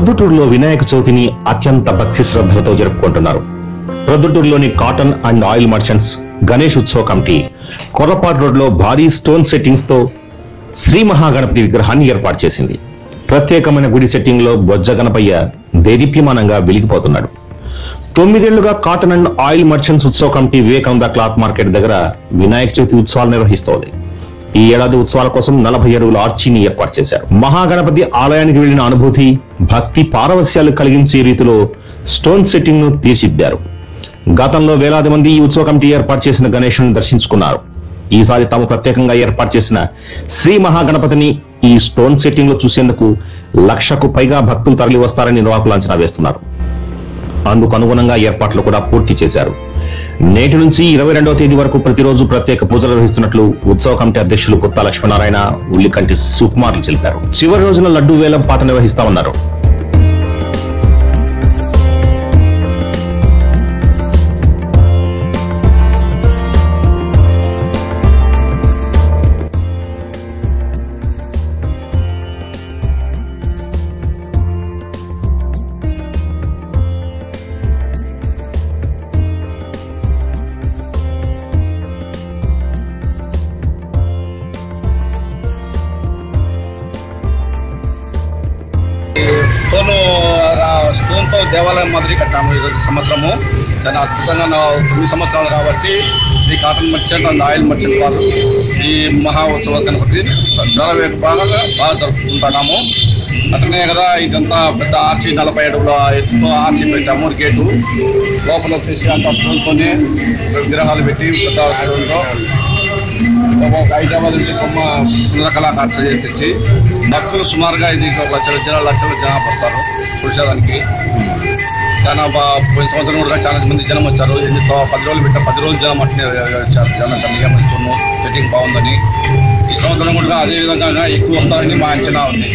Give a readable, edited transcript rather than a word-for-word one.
ప్రొద్దుటూరులో వినాయక చవితిని అత్యంత భక్తి శ్రద్ధలతో జరుపుకుంటున్నారు. ప్రొద్దుటూరులోని cotton and oil merchants Ganesh ఉత్సవ కమిటీ కొర్రపాటు రోడ్లో భారీ స్టోన్ సెట్టింగ్స్ తో శ్రీ మహాగణపతి విగ్రహాన్ని ఏర్పాటు చేసింది. ప్రత్యేకమైన గుడి సెట్టింగ్ లో బొజ్జ గణపయ్య దేదీప్యమానంగా వెలిగిపోతున్నాడు. 9 ఏళ్లుగా కాటన్ అండ్ ఆయిల్ మర్చెంట్స్ ఉత్సవ కమిటీ వివేకానంద క్లాత్ మార్కెట్ దగ్గర వినాయక చవితి ఉత్సవాలు నిర్వహిస్తోంది. ఈ ఏడాది ఉత్సవాల కోసం 40 అడుగుల ఆర్చీని ఏర్పాటు చేశారు. మహాగణపతి ఆలయానికి వెళ్లిన అనుభూతి, భక్తి పారవస్యాలు కలిగించే రీతిలో స్టోన్ సెట్టింగ్ ను తీర్చిదిద్దారు. గతంలో వేలాది మంది ఈ ఉత్సవ కమిటీ ఏర్పాటు చేసిన గణేశుని దర్శించుకున్నారు. ఈసారి తాము ప్రత్యేకంగా ఏర్పాటు చేసిన శ్రీ మహాగణపతిని ఈ స్టోన్ సెట్టింగ్ లో చూసేందుకు 1,00,000కు పైగా భక్తులు తరలి వస్తారని నిర్వాహకులు అంచనా వేస్తున్నారు. అందుకు అనుగుణంగా ఏర్పాట్లు కూడా పూర్తి చేశారు. నేటి నుంచి 22వ తేదీ వరకు ప్రతిరోజు ప్రత్యేక పూజలు నిర్వహిస్తున్నట్లు ఉత్సవ కమిటీ అధ్యక్షులు కొత్త లక్ష్మీనారాయణ, ఉల్లికంటి సుకుమార్లు తెలిపారు. చివరి రోజున లడ్డూ వేలం పాట నిర్వహిస్తామన్నారు. స్టోన్తో దేవాలయం మాదిరి కట్టాము ఈరోజు సంవత్సరము. దాని అద్భుతంగా 9 సంవత్సరాలు కాబట్టి Shri cotton merchant and oil merchant వారు ఈ మహా ఉత్సవ గణపతి చాలా బాగా జరుపుకుంటున్నాము. అట్లనే కదా ఇదంతా పెద్ద ఆర్చి 40 అడుగుల ఎత్తుతో ఆర్చి పెట్టాము. గేటు లోపల వచ్చేసి అంత స్టోన్తోనే విగ్రహాలు పెట్టి పెద్ద ఒక 5 నుంచి బొమ్మ సుందరకళాకారు తెచ్చి భక్తులు సుమారుగా ఇది 1,00,000 జనాభా వస్తారు చూసేదానికి. చాలా పోయిన సంవత్సరం కూడా చాలా మంది జనం వచ్చారు. 10 రోజులు పెట్టా 10 రోజులు జనం అట్నే వచ్చారు. జనం నియమిస్తున్నాం, సెట్టింగ్ బాగుందని. ఈ సంవత్సరం కూడా అదే విధంగా ఎక్కువ వస్తారని మా అంచనా ఉంది.